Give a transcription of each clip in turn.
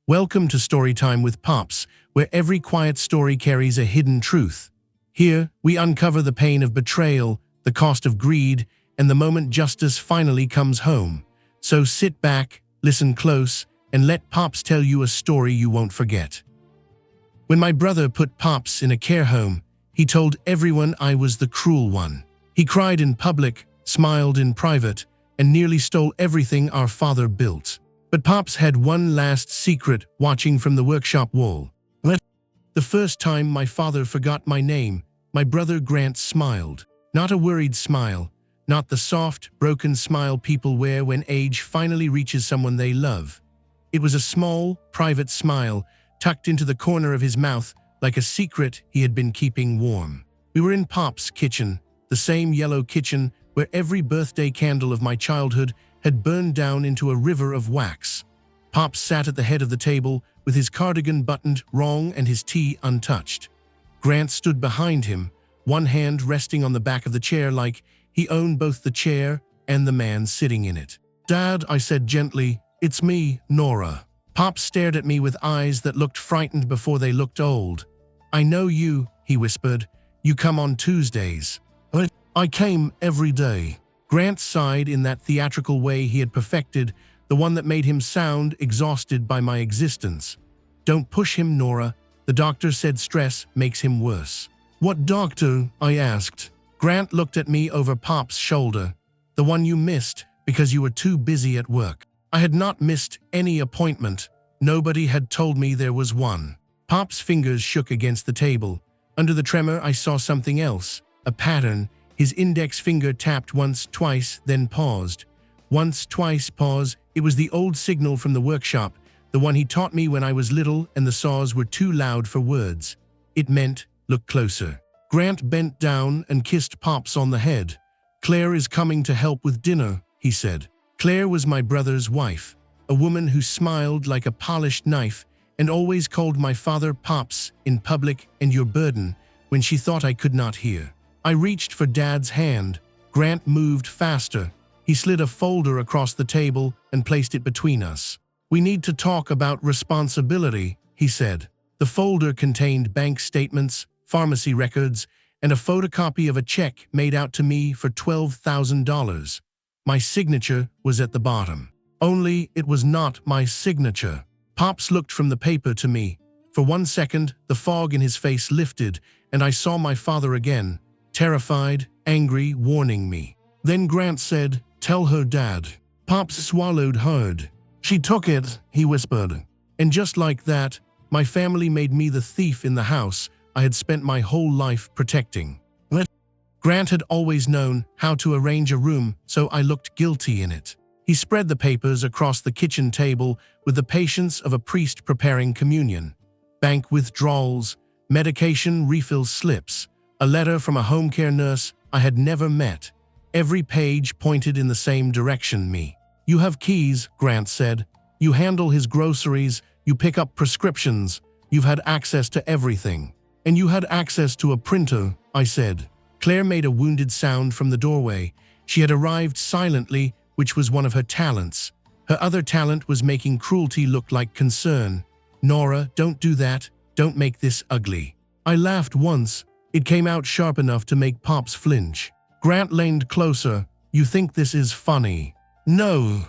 Welcome to Storytime with Pops, where every quiet story carries a hidden truth. Here, we uncover the pain of betrayal, the cost of greed, and the moment justice finally comes home. So sit back, listen close, and let Pops tell you a story you won't forget. When my brother put Pops in a care home, he told everyone I was the cruel one. He cried in public, smiled in private, and nearly stole everything our father built. But Pops had one last secret watching from the workshop wall. The first time my father forgot my name, my brother Grant smiled. Not a worried smile, not the soft, broken smile people wear when age finally reaches someone they love. It was a small, private smile tucked into the corner of his mouth like a secret he had been keeping warm. We were in Pop's kitchen, the same yellow kitchen where every birthday candle of my childhood had burned down into a river of wax. Pop sat at the head of the table with his cardigan buttoned wrong and his tea untouched. Grant stood behind him, one hand resting on the back of the chair like he owned both the chair and the man sitting in it. "Dad," I said gently, "it's me, Nora." Pop stared at me with eyes that looked frightened before they looked old. "I know you," he whispered. "You come on Tuesdays." "I came every day." Grant sighed in that theatrical way he had perfected, the one that made him sound exhausted by my existence. "Don't push him, Nora. The doctor said stress makes him worse." "What doctor?" I asked. Grant looked at me over Pop's shoulder. "The one you missed because you were too busy at work." I had not missed any appointment. Nobody had told me there was one. Pop's fingers shook against the table. Under the tremor, I saw something else, a pattern. His index finger tapped once, twice, then paused. Once, twice, pause. It was the old signal from the workshop, the one he taught me when I was little and the saws were too loud for words. It meant, look closer. Grant bent down and kissed Pops on the head. "Claire is coming to help with dinner," he said. Claire was my brother's wife, a woman who smiled like a polished knife and always called my father Pops in public and your burden when she thought I could not hear. I reached for Dad's hand. Grant moved faster. He slid a folder across the table and placed it between us. "We need to talk about responsibility," he said. The folder contained bank statements, pharmacy records, and a photocopy of a check made out to me for $12,000. My signature was at the bottom. Only it was not my signature. Pops looked from the paper to me. For 1 second, the fog in his face lifted, and I saw my father again. Terrified, angry, warning me. Then Grant said, "Tell her, Dad." Pops swallowed hard. "She took it," he whispered. And just like that, my family made me the thief in the house I had spent my whole life protecting. Grant had always known how to arrange a room, so I looked guilty in it. He spread the papers across the kitchen table with the patience of a priest preparing communion. Bank withdrawals, medication refill slips, a letter from a home care nurse I had never met. Every page pointed in the same direction, me. "You have keys," Grant said. "You handle his groceries, you pick up prescriptions, you've had access to everything." "And you had access to a printer," I said. Claire made a wounded sound from the doorway. She had arrived silently, which was one of her talents. Her other talent was making cruelty look like concern. "Nora, don't do that. Don't make this ugly." I laughed once. It came out sharp enough to make Pops flinch. Grant leaned closer. "You think this is funny?" "No.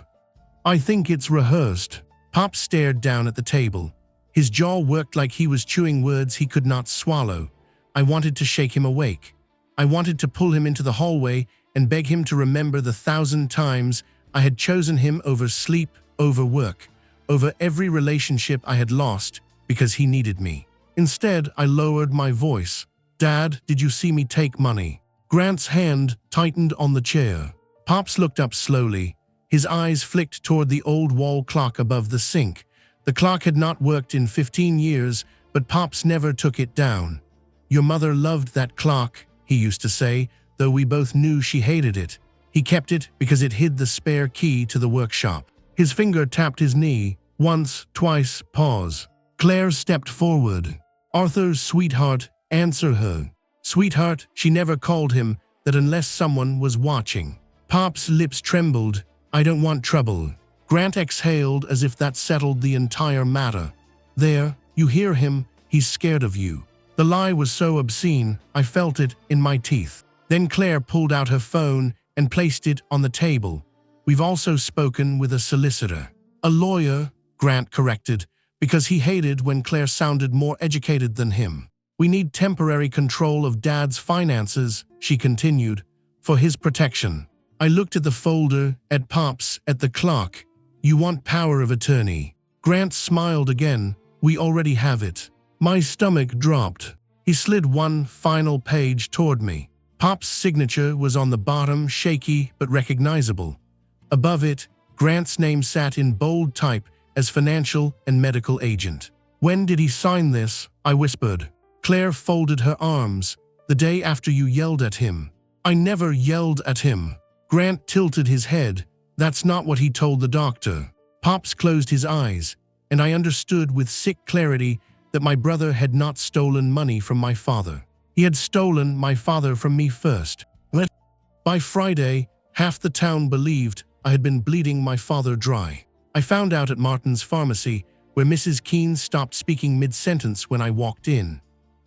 I think it's rehearsed." Pop stared down at the table. His jaw worked like he was chewing words he could not swallow. I wanted to shake him awake. I wanted to pull him into the hallway and beg him to remember the 1,000 times I had chosen him over sleep, over work, over every relationship I had lost because he needed me. Instead, I lowered my voice. "Dad, did you see me take money?" Grant's hand tightened on the chair. Pops looked up slowly. His eyes flicked toward the old wall clock above the sink. The clock had not worked in 15 years, but Pops never took it down. "Your mother loved that clock," he used to say, though we both knew she hated it. He kept it because it hid the spare key to the workshop. His finger tapped his knee. Once, twice, pause. Claire stepped forward. "Arthur's sweetheart, answer her." Sweetheart, she never called him that unless someone was watching. Pop's lips trembled. "I don't want trouble." Grant exhaled as if that settled the entire matter. There, you hear him, he's scared of you. The lie was so obscene, I felt it in my teeth. Then Claire pulled out her phone and placed it on the table. We've also spoken with a solicitor. A lawyer, Grant corrected, because he hated when Claire sounded more educated than him. We need temporary control of Dad's finances, she continued, for his protection. I looked at the folder, at Pops, at the clock. You want power of attorney. Grant smiled again. We already have it. My stomach dropped. He slid one final page toward me. Pop's signature was on the bottom, shaky but recognizable. Above it, Grant's name sat in bold type as financial and medical agent. When did he sign this? I whispered. Claire folded her arms. The day after you yelled at him. I never yelled at him. Grant tilted his head. That's not what he told the doctor. Pops closed his eyes, and I understood with sick clarity that my brother had not stolen money from my father. He had stolen my father from me first. By Friday, half the town believed I had been bleeding my father dry. I found out at Martin's pharmacy, where Mrs. Keene stopped speaking mid-sentence when I walked in.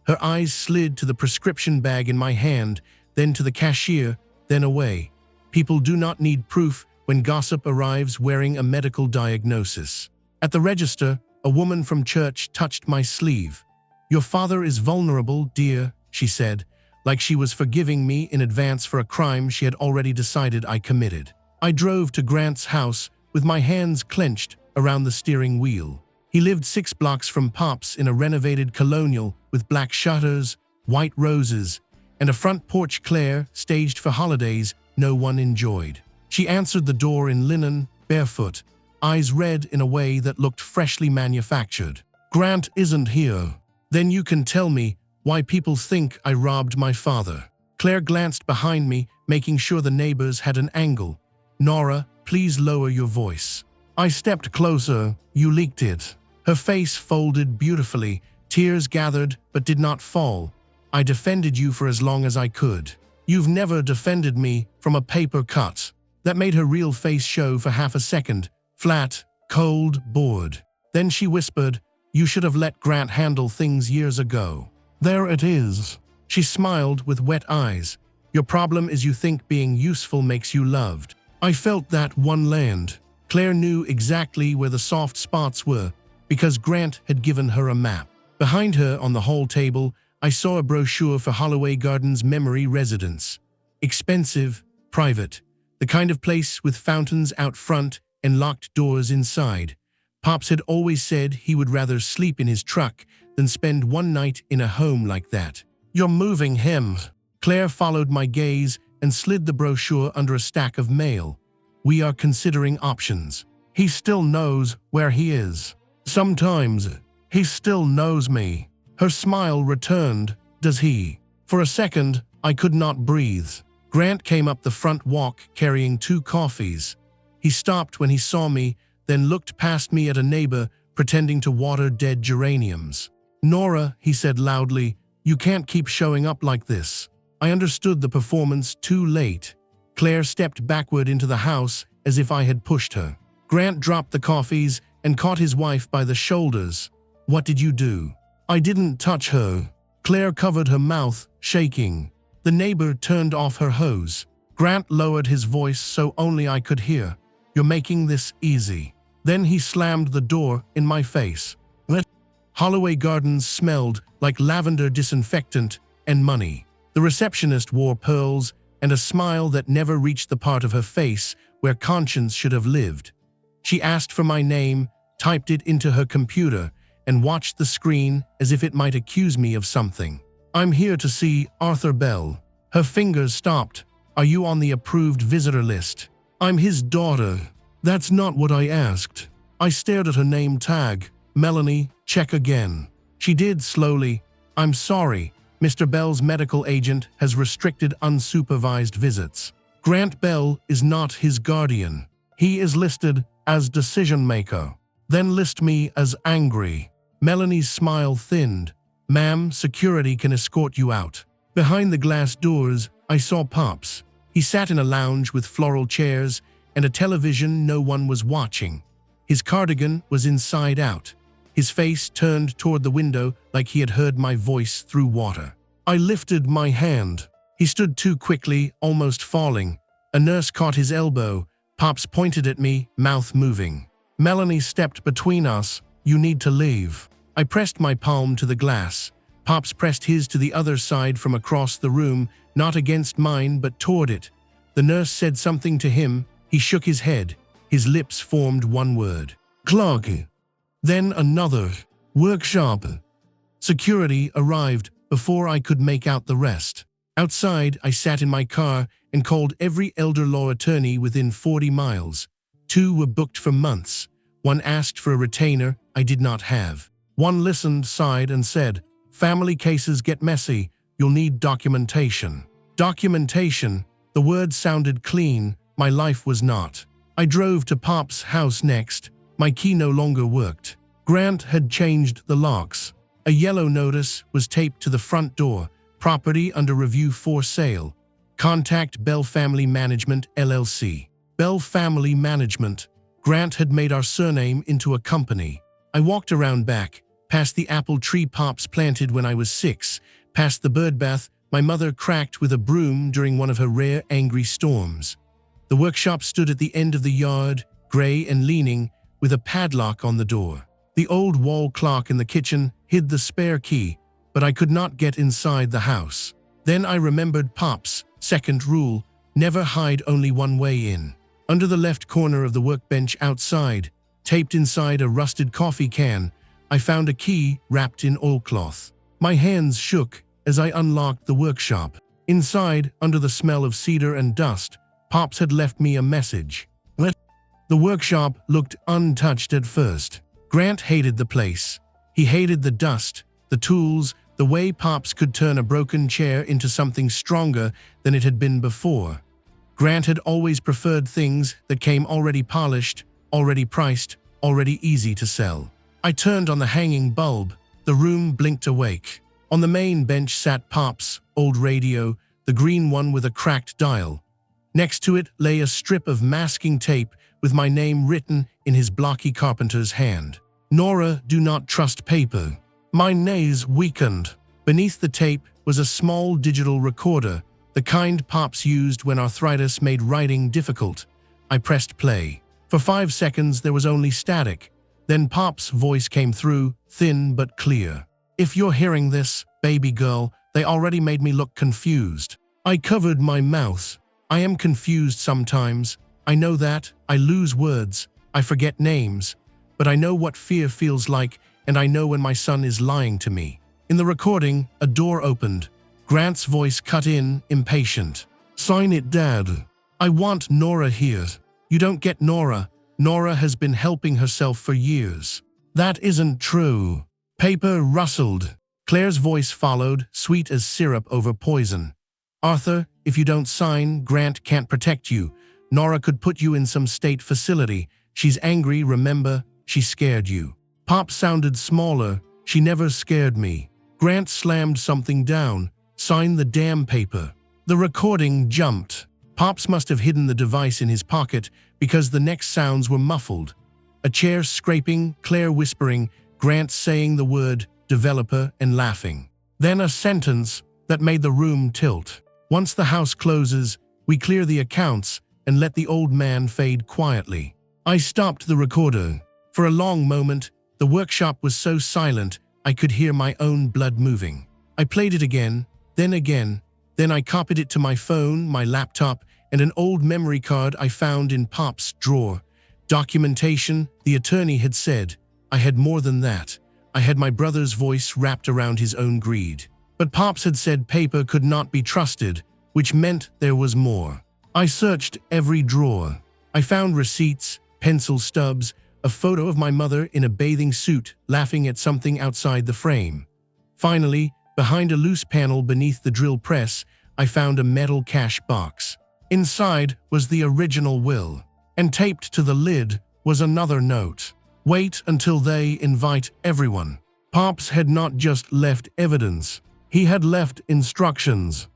Her eyes slid to the prescription bag in my hand, then to the cashier, then away. People do not need proof when gossip arrives wearing a medical diagnosis. At the register, a woman from church touched my sleeve. Your father is vulnerable, dear, she said, like she was forgiving me in advance for a crime she had already decided I committed. I drove to Grant's house with my hands clenched around the steering wheel. He lived 6 blocks from Pops in a renovated colonial with black shutters, white roses, and a front porch Claire, staged for holidays, no one enjoyed. She answered the door in linen, barefoot, eyes red in a way that looked freshly manufactured. Grant isn't here. Then you can tell me why people think I robbed my father. Claire glanced behind me, making sure the neighbors had an angle. Nora, please lower your voice. I stepped closer. You leaked it. Her face folded beautifully. Tears gathered but did not fall. I defended you for as long as I could. You've never defended me from a paper cut. That made her real face show for half a second. Flat, cold, bored. Then she whispered, you should have let Grant handle things years ago. There it is. She smiled with wet eyes. Your problem is you think being useful makes you loved. I felt that one land. Claire knew exactly where the soft spots were because Grant had given her a map. Behind her on the hall table, I saw a brochure for Holloway Gardens Memory Residence. Expensive, private, the kind of place with fountains out front and locked doors inside. Pops had always said he would rather sleep in his truck than spend one night in a home like that. You're moving him. Claire followed my gaze and slid the brochure under a stack of mail. We are considering options. He still knows where he is. Sometimes, he still knows me. Her smile returned. Does he? For a second, I could not breathe. Grant came up the front walk carrying 2 coffees. He stopped when he saw me, then looked past me at a neighbor pretending to water dead geraniums. Nora, he said loudly, you can't keep showing up like this. I understood the performance too late. Claire stepped backward into the house as if I had pushed her. Grant dropped the coffees and caught his wife by the shoulders. What did you do? I didn't touch her. Claire covered her mouth, shaking. The neighbor turned off her hose. Grant lowered his voice so only I could hear. You're making this easy. Then he slammed the door in my face. Holloway Gardens smelled like lavender disinfectant and money. The receptionist wore pearls and a smile that never reached the part of her face where conscience should have lived. She asked for my name, typed it into her computer, and watched the screen as if it might accuse me of something. I'm here to see Arthur Bell. Her fingers stopped. Are you on the approved visitor list? I'm his daughter. That's not what I asked. I stared at her name tag. Melanie, check again. She did slowly. I'm sorry. Mr. Bell's medical agent has restricted unsupervised visits. Grant Bell is not his guardian. He is listed as decision maker. Then list me as angry. Melanie's smile thinned. Ma'am, security can escort you out. Behind the glass doors, I saw Pops. He sat in a lounge with floral chairs, and a television no one was watching. His cardigan was inside out. His face turned toward the window like he had heard my voice through water. I lifted my hand. He stood too quickly, almost falling. A nurse caught his elbow. Pops pointed at me, mouth moving. Melanie stepped between us. "You need to leave." I pressed my palm to the glass. Pops pressed his to the other side from across the room, not against mine but toward it. The nurse said something to him. He shook his head. His lips formed one word. "Clog." Then another. "Workshop." Security arrived before I could make out the rest. Outside, I sat in my car and called every elder law attorney within 40 miles. 2 were booked for months. 1 asked for a retainer I did not have. 1 listened, sighed, and said, "Family cases get messy. You'll need documentation." Documentation. The word sounded clean. My life was not. I drove to Pop's house next. My key no longer worked. Grant had changed the locks. A yellow notice was taped to the front door. "Property under review for sale. Contact Bell Family Management, LLC." Bell Family Management. Grant had made our surname into a company. I walked around back, past the apple tree Pops planted when I was 6, past the birdbath my mother cracked with a broom during one of her rare angry storms. The workshop stood at the end of the yard, gray and leaning, with a padlock on the door. The old wall clock in the kitchen hid the spare key, but I could not get inside the house. Then I remembered Pop's second rule: never hide only one way in. Under the left corner of the workbench outside, taped inside a rusted coffee can, I found a key wrapped in oilcloth. My hands shook as I unlocked the workshop. Inside, under the smell of cedar and dust, Pops had left me a message. The workshop looked untouched at first. Grant hated the place. He hated the dust, the tools, the way Pops could turn a broken chair into something stronger than it had been before. Grant had always preferred things that came already polished, already priced, already easy to sell. I turned on the hanging bulb. The room blinked awake. On the main bench sat Pop's old radio, the green one with a cracked dial. Next to it lay a strip of masking tape with my name written in his blocky carpenter's hand. "Nora, do not trust paper." My knees weakened. Beneath the tape was a small digital recorder, the kind Pops used when arthritis made writing difficult. I pressed play. For 5 seconds there was only static. Then Pop's voice came through, thin but clear. "If you're hearing this, baby girl, they already made me look confused." I covered my mouth. "I am confused sometimes. I know that. I lose words. I forget names. But I know what fear feels like, and I know when my son is lying to me." In the recording, a door opened. Grant's voice cut in, impatient. "Sign it, Dad. I want Nora here." "You don't get Nora. Nora has been helping herself for years." "That isn't true." Paper rustled. Claire's voice followed, sweet as syrup over poison. "Arthur, if you don't sign, Grant can't protect you. Nora could put you in some state facility. She's angry, remember? She scared you." Pop sounded smaller. "She never scared me." Grant slammed something down. "Sign the damn paper." The recording jumped. Pops must have hidden the device in his pocket because the next sounds were muffled. A chair scraping, Claire whispering, Grant saying the word developer and laughing. Then a sentence that made the room tilt. "Once the house closes, we clear the accounts and let the old man fade quietly." I stopped the recorder. For a long moment, the workshop was so silent I could hear my own blood moving. I played it again, then I copied it to my phone, my laptop, and an old memory card I found in Pop's drawer. Documentation, the attorney had said. I had more than that. I had my brother's voice wrapped around his own greed. But Pops had said paper could not be trusted, which meant there was more. I searched every drawer. I found receipts, pencil stubs, a photo of my mother in a bathing suit laughing at something outside the frame. Finally, behind a loose panel beneath the drill press, I found a metal cash box. Inside was the original will, and taped to the lid was another note. "Wait until they invite everyone." Pops had not just left evidence, he had left instructions.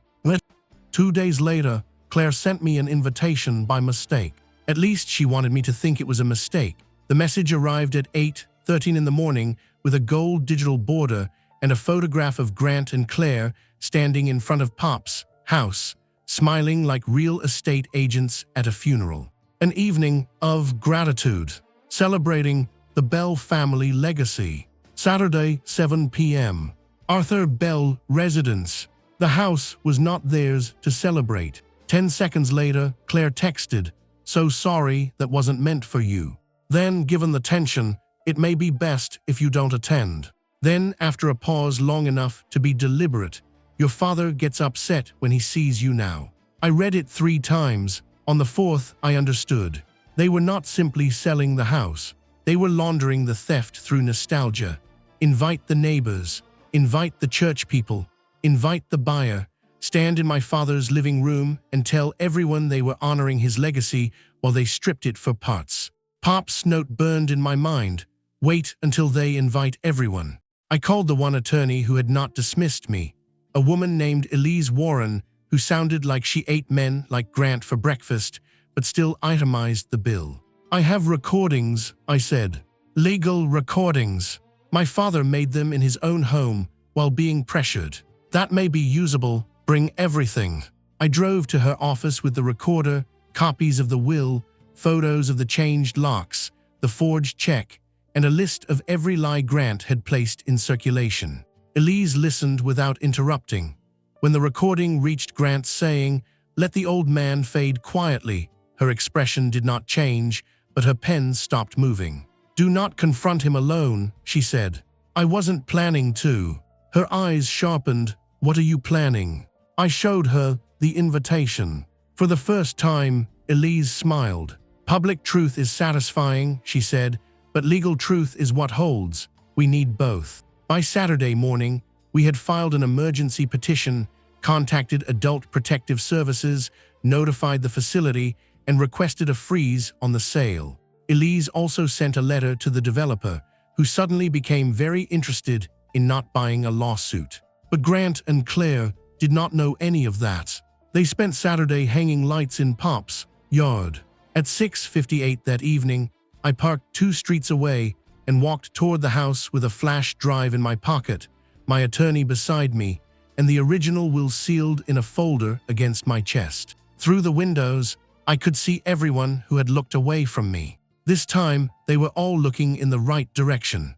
2 days later, Claire sent me an invitation by mistake. At least she wanted me to think it was a mistake. The message arrived at 8:13 in the morning with a gold digital border and a photograph of Grant and Claire standing in front of Pop's house, smiling like real estate agents at a funeral. An evening of gratitude, celebrating the Bell family legacy. Saturday, 7 p.m. Arthur Bell residence. The house was not theirs to celebrate. 10 seconds later, Claire texted, "So sorry, that wasn't meant for you." Then, given the tension, "It may be best if you don't attend." Then, after a pause long enough to be deliberate, "Your father gets upset when he sees you now." I read it 3 times. On the 4th, I understood. They were not simply selling the house. They were laundering the theft through nostalgia. Invite the neighbors. Invite the church people. Invite the buyer. Stand in my father's living room and tell everyone they were honoring his legacy while they stripped it for parts. Pop's note burned in my mind. Wait until they invite everyone. I called the one attorney who had not dismissed me, a woman named Elise Warren, who sounded like she ate men like Grant for breakfast, but still itemized the bill. "I have recordings," I said. "Legal recordings. My father made them in his own home while being pressured. That may be usable. Bring everything." I drove to her office with the recorder, copies of the will, photos of the changed locks, the forged check, and a list of every lie Grant had placed in circulation. Elise listened without interrupting. When the recording reached Grant saying, "Let the old man fade quietly," her expression did not change, but her pen stopped moving. "Do not confront him alone," she said. "I wasn't planning to." Her eyes sharpened. "What are you planning?" I showed her the invitation. For the first time, Elise smiled. "Public truth is satisfying," she said, "but legal truth is what holds. We need both." By Saturday morning, we had filed an emergency petition, contacted Adult Protective Services, notified the facility, and requested a freeze on the sale. Elise also sent a letter to the developer, who suddenly became very interested in not buying a lawsuit. But Grant and Claire did not know any of that. They spent Saturday hanging lights in Pop's yard. At 6:58 that evening, I parked 2 streets away and walked toward the house with a flash drive in my pocket, my attorney beside me, and the original will sealed in a folder against my chest. Through the windows, I could see everyone who had looked away from me. This time, they were all looking in the right direction.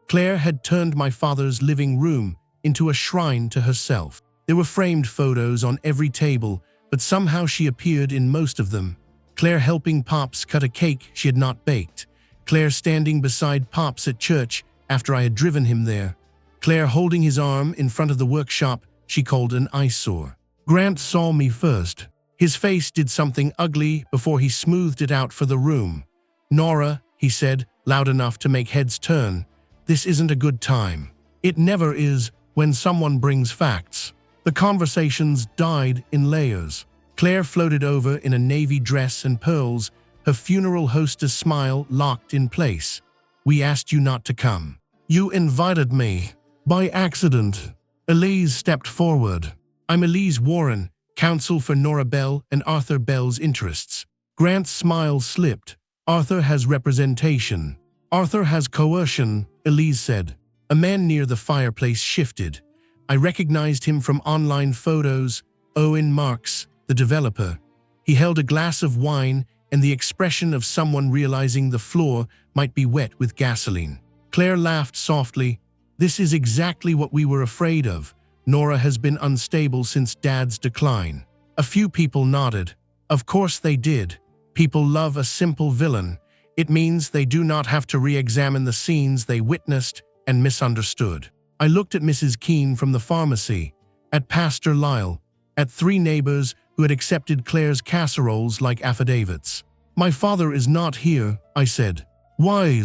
Claire had turned my father's living room into a shrine to herself. There were framed photos on every table, but somehow she appeared in most of them. Claire helping Pops cut a cake she had not baked. Claire standing beside Pops at church after I had driven him there. Claire holding his arm in front of the workshop she called an eyesore. Grant saw me first. His face did something ugly before he smoothed it out for the room. "Nora," he said, loud enough to make heads turn, "this isn't a good time." It never is when someone brings facts. The conversations died in layers. Claire floated over in a navy dress and pearls, her funeral hostess smile locked in place. "We asked you not to come. You invited me. By accident." Elise stepped forward. "I'm Elise Warren, counsel for Nora Bell and Arthur Bell's interests." Grant's smile slipped. "Arthur has representation. Arthur has coercion," Elise said. A man near the fireplace shifted. I recognized him from online photos, Owen Marks, the developer. He held a glass of wine and the expression of someone realizing the floor might be wet with gasoline. Claire laughed softly. "This is exactly what we were afraid of. Nora has been unstable since Dad's decline." A few people nodded. Of course they did. People love a simple villain. It means they do not have to re-examine the scenes they witnessed and misunderstood. I looked at Mrs. Keene from the pharmacy, at Pastor Lyle, at 3 neighbors who had accepted Claire's casseroles like affidavits. "My father is not here," I said. "Why?"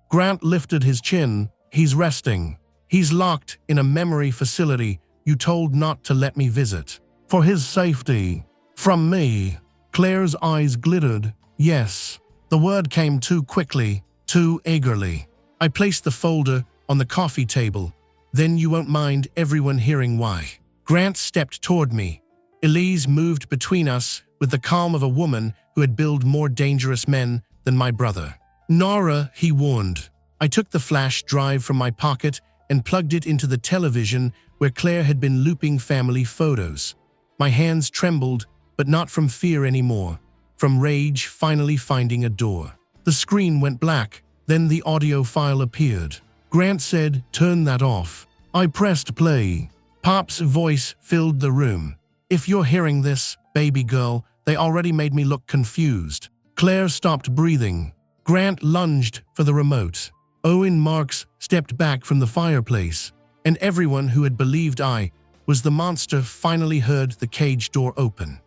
Grant lifted his chin. "He's resting. He's locked in a memory facility you told not to let me visit. For his safety. From me." Claire's eyes glittered. "Yes." The word came too quickly, too eagerly. I placed the folder on the coffee table. "Then you won't mind everyone hearing why." Grant stepped toward me. Elise moved between us with the calm of a woman who had billed more dangerous men than my brother. "Nora," he warned. I took the flash drive from my pocket and plugged it into the television where Claire had been looping family photos. My hands trembled, but not from fear anymore, from rage finally finding a door. The screen went black, then the audio file appeared. Grant said, "Turn that off." I pressed play. Pop's voice filled the room. "If you're hearing this, baby girl, they already made me look confused." Claire stopped breathing. Grant lunged for the remote. Owen Marks stepped back from the fireplace, and everyone who had believed I was the monster finally heard the cage door open.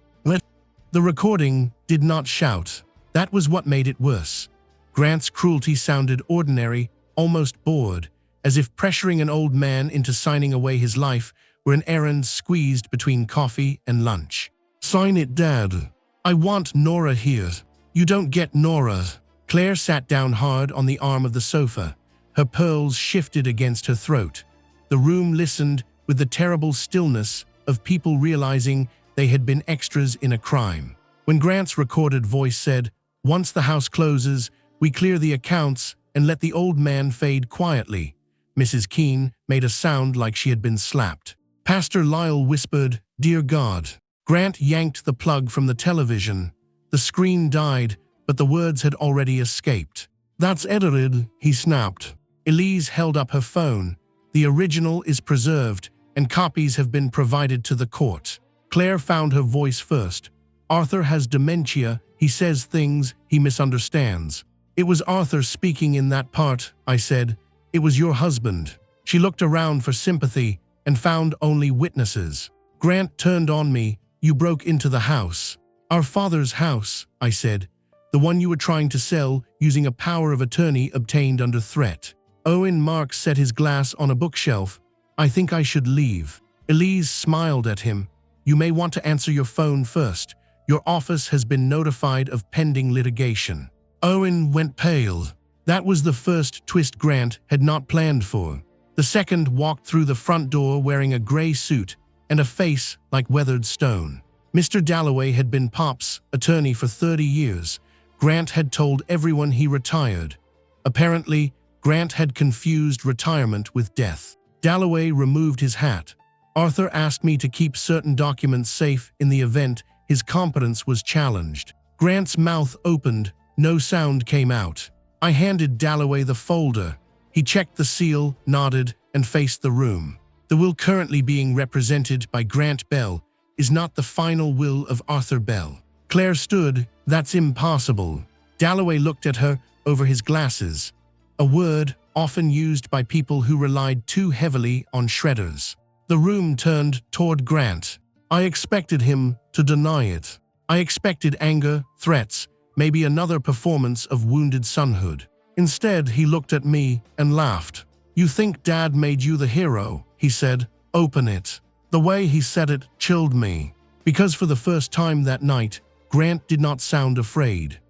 The recording did not shout. That was what made it worse. Grant's cruelty sounded ordinary, almost bored, as if pressuring an old man into signing away his life were an errand squeezed between coffee and lunch. "Sign it, Dad. I want Nora here." "You don't get Nora." Claire sat down hard on the arm of the sofa. Her pearls shifted against her throat. The room listened with the terrible stillness of people realizing they had been extras in a crime. When Grant's recorded voice said, "Once the house closes, we clear the accounts and let the old man fade quietly," Mrs. Keene made a sound like she had been slapped. Pastor Lyle whispered, "Dear God." Grant yanked the plug from the television. The screen died, but the words had already escaped. "That's edited," he snapped. Elise held up her phone. "The original is preserved, and copies have been provided to the court." Claire found her voice first. "Arthur has dementia. He says things he misunderstands." "It was Arthur speaking in that part," I said. "It was your husband." She looked around for sympathy and found only witnesses. Grant turned on me. "You broke into the house." "Our father's house," I said. "The one you were trying to sell using a power of attorney obtained under threat." Owen Marks set his glass on a bookshelf. "I think I should leave." Elise smiled at him. "You may want to answer your phone first. Your office has been notified of pending litigation." Owen went pale. That was the first twist Grant had not planned for. The second walked through the front door wearing a gray suit and a face like weathered stone. Mr. Dalloway had been Pop's attorney for 30 years. Grant had told everyone he retired. Apparently, Grant had confused retirement with death. Dalloway removed his hat. "Arthur asked me to keep certain documents safe in the event his competence was challenged." Grant's mouth opened. No sound came out. I handed Dalloway the folder. He checked the seal, nodded, and faced the room. "The will currently being represented by Grant Bell is not the final will of Arthur Bell." Claire stood. "That's impossible." Dalloway looked at her over his glasses, a word often used by people who relied too heavily on shredders. The room turned toward Grant. I expected him to deny it. I expected anger, threats, maybe another performance of wounded sonhood. Instead, he looked at me and laughed. "You think Dad made you the hero," he said. "Open it." The way he said it chilled me, because for the first time that night, Grant did not sound afraid.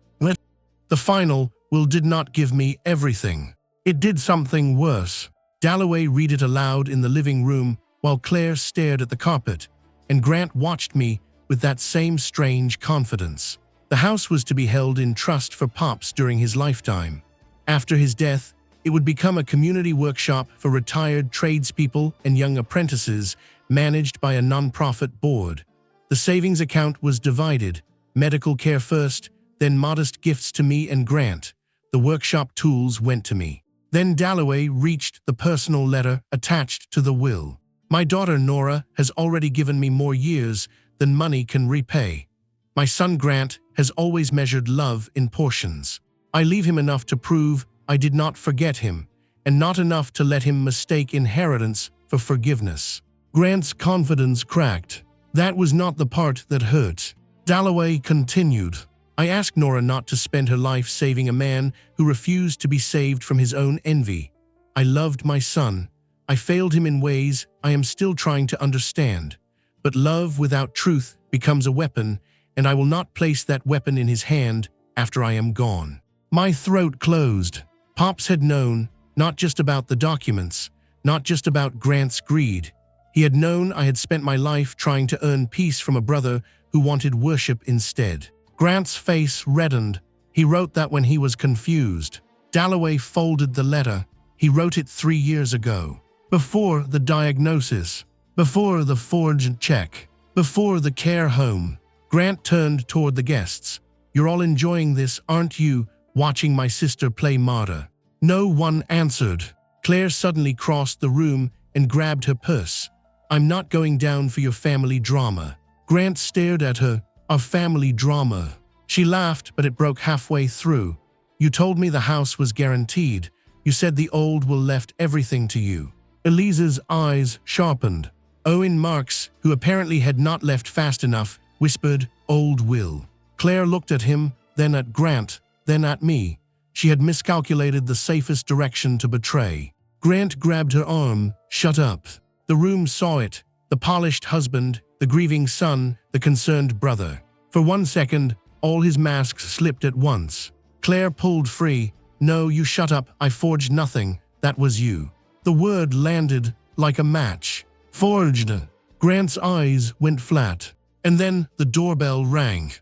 The final will did not give me everything. It did something worse. Dalloway read it aloud in the living room while Claire stared at the carpet, and Grant watched me with that same strange confidence. The house was to be held in trust for Pops during his lifetime. After his death, it would become a community workshop for retired tradespeople and young apprentices managed by a nonprofit board. The savings account was divided, medical care first, then modest gifts to me and Grant. The workshop tools went to me. Then Dalloway reached the personal letter attached to the will. "My daughter Nora has already given me more years than money can repay. My son Grant has always measured love in portions. I leave him enough to prove I did not forget him, and not enough to let him mistake inheritance for forgiveness." Grant's confidence cracked. That was not the part that hurt. Dalloway continued. "I asked Nora not to spend her life saving a man who refused to be saved from his own envy. I loved my son. I failed him in ways I am still trying to understand. But love without truth becomes a weapon, and I will not place that weapon in his hand after I am gone." My throat closed. Pops had known, not just about the documents, not just about Grant's greed. He had known I had spent my life trying to earn peace from a brother who wanted worship instead. Grant's face reddened. He wrote that when he was confused. Dalloway folded the letter. He wrote it 3 years ago. Before the diagnosis. Before the forged check. Before the care home. Grant turned toward the guests. "You're all enjoying this, aren't you, watching my sister play martyr?" No one answered. Claire suddenly crossed the room and grabbed her purse. "I'm not going down for your family drama." Grant stared at her. "Our family drama." She laughed, but it broke halfway through. "You told me the house was guaranteed. You said the old will left everything to you." Elise's eyes sharpened. Owen Marks, who apparently had not left fast enough, whispered, "Old will." Claire looked at him, then at Grant, then at me. She had miscalculated the safest direction to betray. Grant grabbed her arm. "Shut up." The room saw it. The polished husband, the grieving son, the concerned brother. For 1 second, all his masks slipped at once. Claire pulled free. "No, you shut up. I forged nothing. That was you." The word landed like a match. "Forged." Grant's eyes went flat. And then the doorbell rang.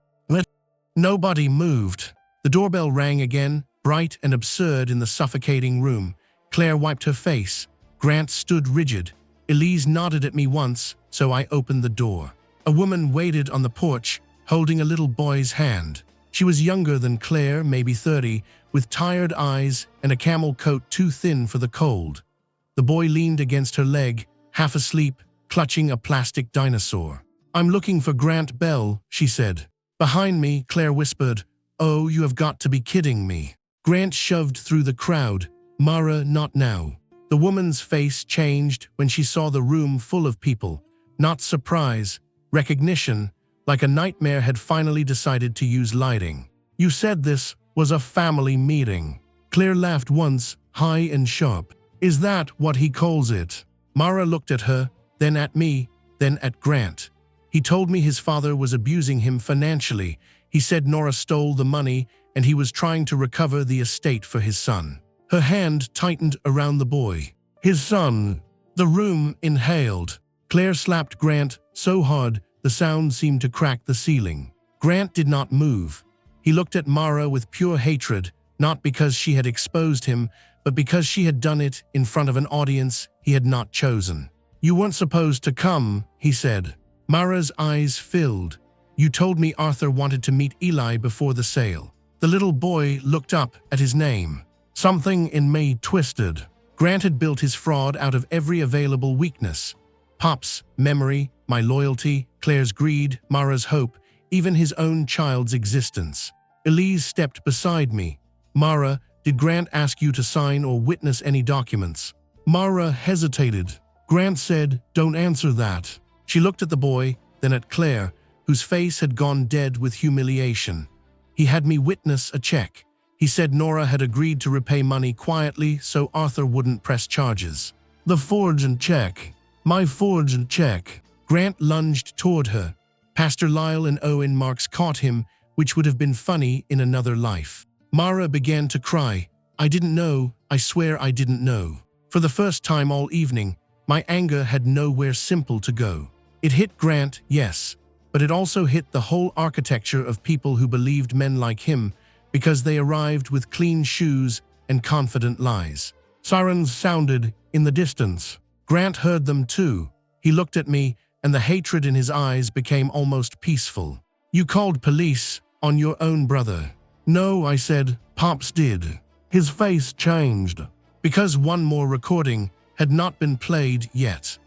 Nobody moved. The doorbell rang again, bright and absurd in the suffocating room. Claire wiped her face. Grant stood rigid. Elise nodded at me once, so I opened the door. A woman waited on the porch, holding a little boy's hand. She was younger than Claire, maybe 30, with tired eyes and a camel coat too thin for the cold. The boy leaned against her leg, half asleep, clutching a plastic dinosaur. "I'm looking for Grant Bell," she said. Behind me, Claire whispered, "Oh, you have got to be kidding me." Grant shoved through the crowd. "Mara, not now." The woman's face changed when she saw the room full of people. Not surprise, recognition, like a nightmare had finally decided to use lighting. "You said this was a family meeting." Claire laughed once, high and sharp. "Is that what he calls it?" Mara looked at her, then at me, then at Grant. "He told me his father was abusing him financially. He said Nora stole the money and he was trying to recover the estate for his son." Her hand tightened around the boy. "His son." The room inhaled. Claire slapped Grant so hard the sound seemed to crack the ceiling. Grant did not move. He looked at Mara with pure hatred, not because she had exposed him, but because she had done it in front of an audience he had not chosen. "You weren't supposed to come," he said. Mara's eyes filled. "You told me Arthur wanted to meet Eli before the sale." The little boy looked up at his name. Something in me twisted. Grant had built his fraud out of every available weakness. Pop's memory, my loyalty, Claire's greed, Mara's hope, even his own child's existence. Elise stepped beside me. "Mara, did Grant ask you to sign or witness any documents?" Mara hesitated. Grant said, "Don't answer that." She looked at the boy, then at Claire, whose face had gone dead with humiliation. "He had me witness a check. He said Nora had agreed to repay money quietly so Arthur wouldn't press charges." "The forged check. My forged check." Grant lunged toward her. Pastor Lyle and Owen Marks caught him, which would have been funny in another life. Mara began to cry. "I didn't know. I swear I didn't know." For the first time all evening, my anger had nowhere simple to go. It hit Grant, yes, but it also hit the whole architecture of people who believed men like him because they arrived with clean shoes and confident lies. Sirens sounded in the distance. Grant heard them too. He looked at me, and the hatred in his eyes became almost peaceful. "You called police on your own brother." "No," I said, "Pops did." His face changed. Because one more recording had not been played yet.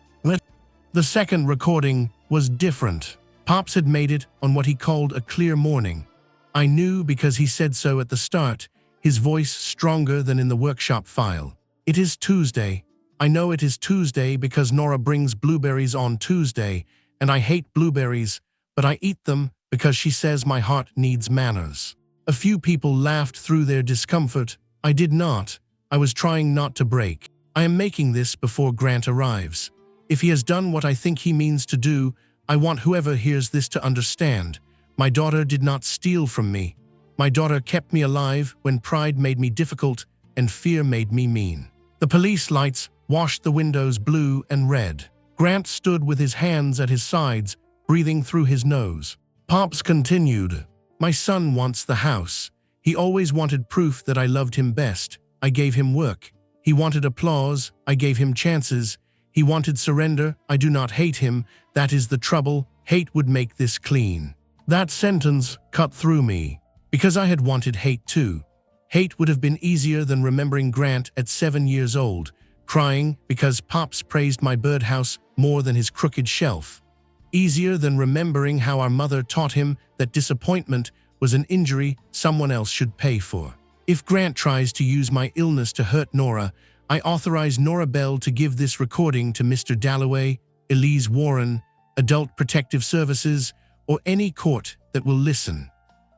The second recording was different. Pops had made it on what he called a clear morning. I knew because he said so at the start, his voice stronger than in the workshop file. "It is Tuesday. I know it is Tuesday because Nora brings blueberries on Tuesday, and I hate blueberries, but I eat them because she says my heart needs manners." A few people laughed through their discomfort. I did not. I was trying not to break. I am making this before Grant arrives. If he has done what I think he means to do, I want whoever hears this to understand. My daughter did not steal from me. My daughter kept me alive when pride made me difficult and fear made me mean. The police lights washed the windows blue and red. Grant stood with his hands at his sides, breathing through his nose. Pops continued, "My son wants the house. He always wanted proof that I loved him best. I gave him work. He wanted applause. I gave him chances. He wanted surrender. I do not hate him. That is the trouble. Hate would make this clean." That sentence cut through me, because I had wanted hate too. Hate would have been easier than remembering Grant at 7 years old, crying because Pops praised my birdhouse more than his crooked shelf. Easier than remembering how our mother taught him that disappointment was an injury someone else should pay for. If Grant tries to use my illness to hurt Nora, I authorize Nora Bell to give this recording to Mr. Dalloway, Elise Warren, Adult Protective Services, or any court that will listen.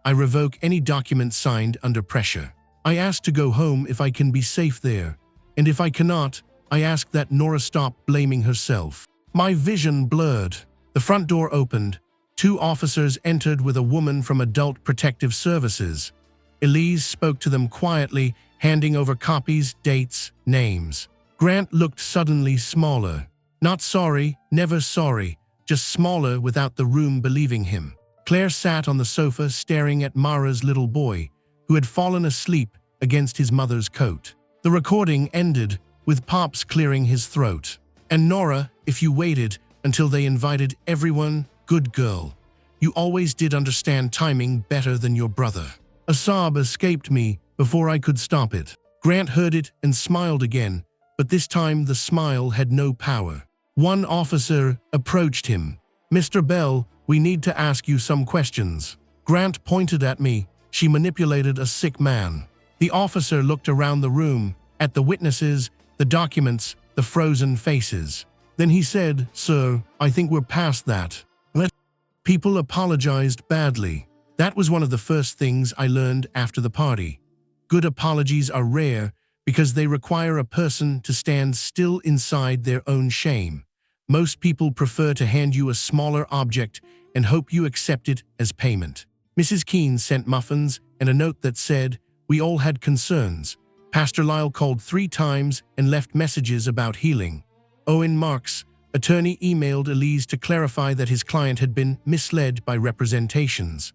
I revoke any document signed under pressure. I ask to go home if I can be safe there, and if I cannot, I ask that Nora stop blaming herself. My vision blurred. The front door opened. 2 officers entered with a woman from Adult Protective Services. Elise spoke to them quietly, handing over copies, dates, names. Grant looked suddenly smaller. Not sorry, never sorry, just smaller without the room believing him. Claire sat on the sofa staring at Mara's little boy, who had fallen asleep against his mother's coat. The recording ended with Pops clearing his throat. "And Nora, if you waited until they invited everyone, good girl. You always did understand timing better than your brother." A sob escaped me before I could stop it. Grant heard it and smiled again, but this time the smile had no power. One officer approached him. "Mr. Bell, we need to ask you some questions." Grant pointed at me. "She manipulated a sick man." The officer looked around the room, at the witnesses, the documents, the frozen faces. Then he said, "Sir, I think we're past that." People apologized badly. That was one of the first things I learned after the party. Good apologies are rare because they require a person to stand still inside their own shame. Most people prefer to hand you a smaller object and hope you accept it as payment. Mrs. Keene sent muffins and a note that said, "We all had concerns." Pastor Lyle called 3 times and left messages about healing. Owen Marks, attorney, emailed Elise to clarify that his client had been misled by representations.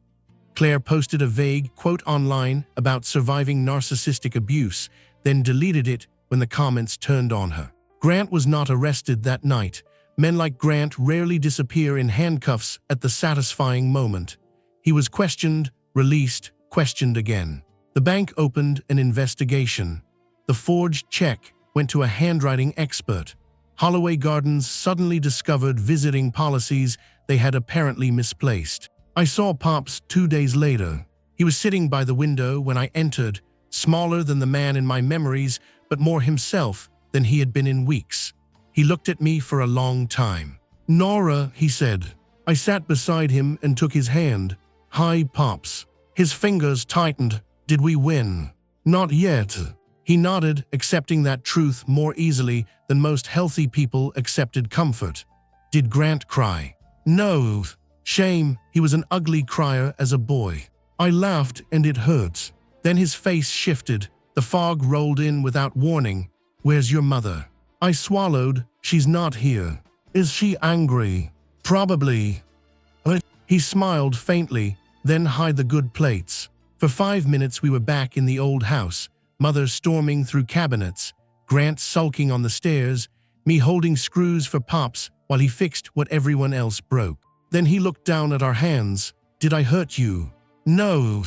Claire posted a vague quote online about surviving narcissistic abuse, then deleted it when the comments turned on her. Grant was not arrested that night. Men like Grant rarely disappear in handcuffs at the satisfying moment. He was questioned, released, questioned again. The bank opened an investigation. The forged check went to a handwriting expert. Holloway Gardens suddenly discovered visiting policies they had apparently misplaced. I saw Pops 2 days later. He was sitting by the window when I entered, smaller than the man in my memories, but more himself than he had been in weeks. He looked at me for a long time. "Nora," he said. I sat beside him and took his hand. "Hi, Pops." His fingers tightened. "Did we win?" "Not yet." He nodded, accepting that truth more easily than most healthy people accepted comfort. "Did Grant cry?" "No. Shame, he was an ugly crier as a boy." I laughed and it hurt. Then his face shifted. The fog rolled in without warning. "Where's your mother?" I swallowed. "She's not here." "Is she angry?" "Probably." He smiled faintly, then hid the good plates. For 5 minutes we were back in the old house, Mother storming through cabinets, Grant sulking on the stairs, me holding screws for Pops while he fixed what everyone else broke. Then he looked down at our hands. "Did I hurt you?" "No.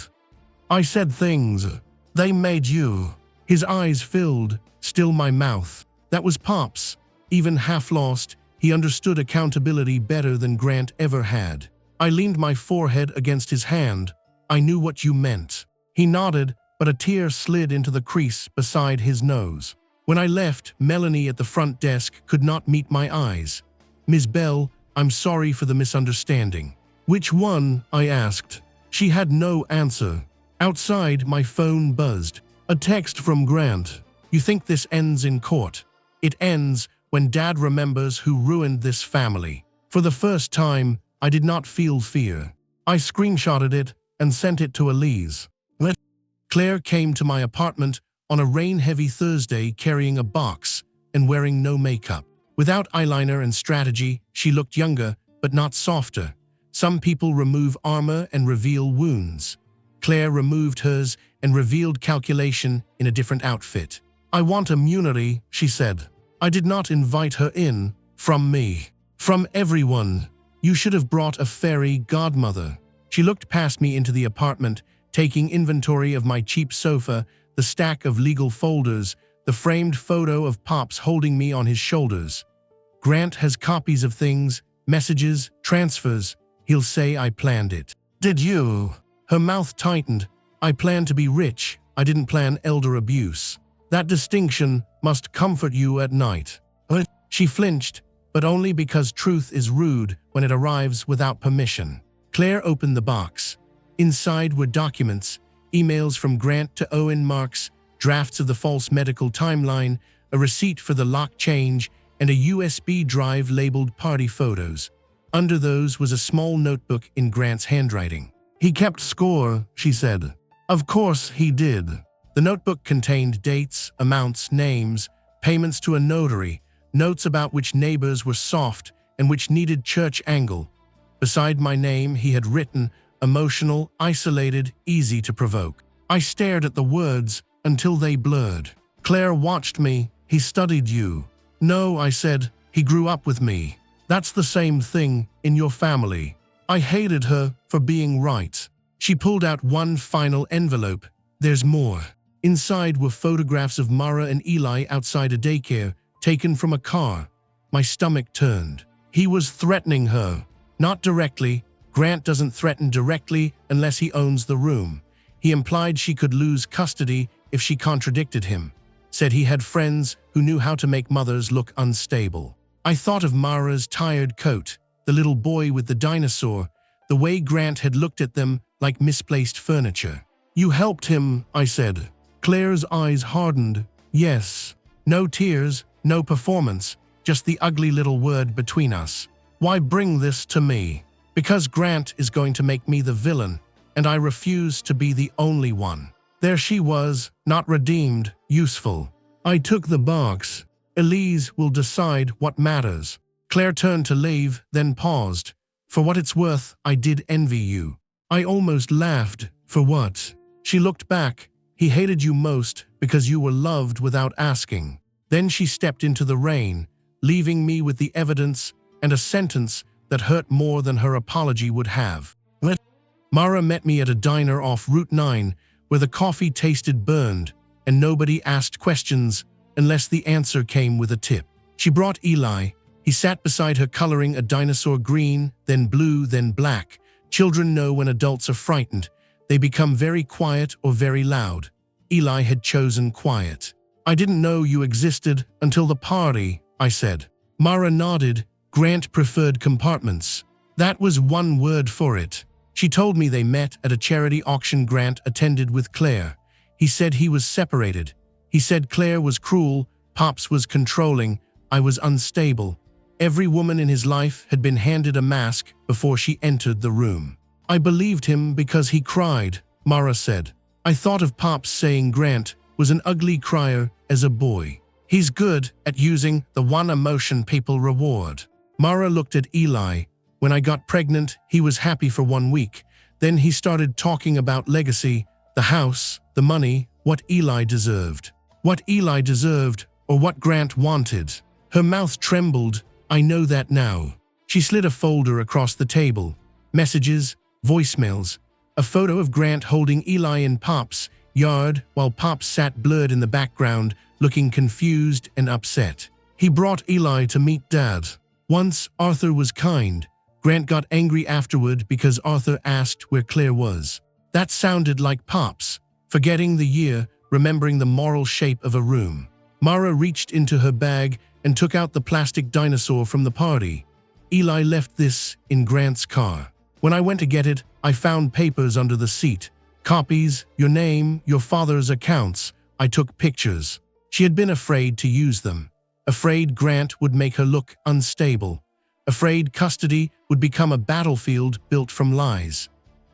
I said things. They made you." His eyes filled, still my mouth. That was Pops. Even half lost, he understood accountability better than Grant ever had. I leaned my forehead against his hand. "I knew what you meant." He nodded, but a tear slid into the crease beside his nose. When I left, Melanie at the front desk could not meet my eyes. "Ms. Bell, I'm sorry for the misunderstanding." "Which one?" I asked. She had no answer. Outside, my phone buzzed. A text from Grant. "You think this ends in court? It ends when Dad remembers who ruined this family." For the first time, I did not feel fear. I screenshotted it and sent it to Elise. Claire came to my apartment on a rain-heavy Thursday carrying a box and wearing no makeup. Without eyeliner and strategy, she looked younger, but not softer. Some people remove armor and reveal wounds. Claire removed hers and revealed calculation in a different outfit. I want immunity, she said. I did not invite her in. From me. From everyone. You should have brought a fairy godmother. She looked past me into the apartment, taking inventory of my cheap sofa, the stack of legal folders, the framed photo of Pops holding me on his shoulders. Grant has copies of things, messages, transfers. He'll say I planned it. Did you? Her mouth tightened. I planned to be rich. I didn't plan elder abuse. That distinction must comfort you at night. She flinched, but only because truth is rude when it arrives without permission. Claire opened the box. Inside were documents, emails from Grant to Owen Marks, drafts of the false medical timeline, a receipt for the lock change, and a USB drive labeled party photos. Under those was a small notebook in Grant's handwriting. He kept score, she said. Of course he did. The notebook contained dates, amounts, names, payments to a notary, notes about which neighbors were soft and which needed church angle. Beside my name he had written, emotional, isolated, easy to provoke. I stared at the words until they blurred. Claire watched me. He studied you. No, I said, he grew up with me. That's the same thing in your family. I hated her for being right. She pulled out one final envelope. There's more. Inside were photographs of Mara and Eli outside a daycare, taken from a car. My stomach turned. He was threatening her. Not directly. Grant doesn't threaten directly unless he owns the room. He implied she could lose custody if she contradicted him. Said he had friends who knew how to make mothers look unstable. I thought of Mara's tired coat, the little boy with the dinosaur, the way Grant had looked at them like misplaced furniture. You helped him, I said. Claire's eyes hardened. Yes. No tears, no performance, just the ugly little word between us. Why bring this to me? Because Grant is going to make me the villain, and I refuse to be the only one. There she was, not redeemed, useful. I took the box. Elise will decide what matters. Claire turned to leave, then paused. For what it's worth, I did envy you. I almost laughed. For what? She looked back. He hated you most because you were loved without asking. Then she stepped into the rain, leaving me with the evidence and a sentence that hurt more than her apology would have. Mara met me at a diner off Route 9 where the coffee tasted burned and nobody asked questions unless the answer came with a tip. She brought Eli. He sat beside her coloring a dinosaur green, then blue, then black. Children know when adults are frightened. They become very quiet or very loud. Eli had chosen quiet. I didn't know you existed until the party, I said. Mara nodded. Grant preferred compartments. That was one word for it. She told me they met at a charity auction Grant attended with Claire. He said he was separated. He said Claire was cruel, Pops was controlling, I was unstable. Every woman in his life had been handed a mask before she entered the room. I believed him because he cried, Mara said. I thought of Pops saying Grant was an ugly crier as a boy. He's good at using the one emotion people reward. Mara looked at Eli. When I got pregnant, he was happy for 1 week. Then he started talking about legacy, the house, the money, what Eli deserved. What Eli deserved, or what Grant wanted. Her mouth trembled. I know that now. She slid a folder across the table. Messages, voicemails. A photo of Grant holding Eli in Pop's yard while Pop sat blurred in the background, looking confused and upset. He brought Eli to meet Dad. Once, Arthur was kind. Grant got angry afterward because Arthur asked where Claire was. That sounded like Pops, forgetting the year, remembering the moral shape of a room. Mara reached into her bag and took out the plastic dinosaur from the party. Eli left this in Grant's car. When I went to get it, I found papers under the seat. Copies, your name, your father's accounts. I took pictures. She had been afraid to use them. Afraid Grant would make her look unstable. Afraid custody would become a battlefield built from lies.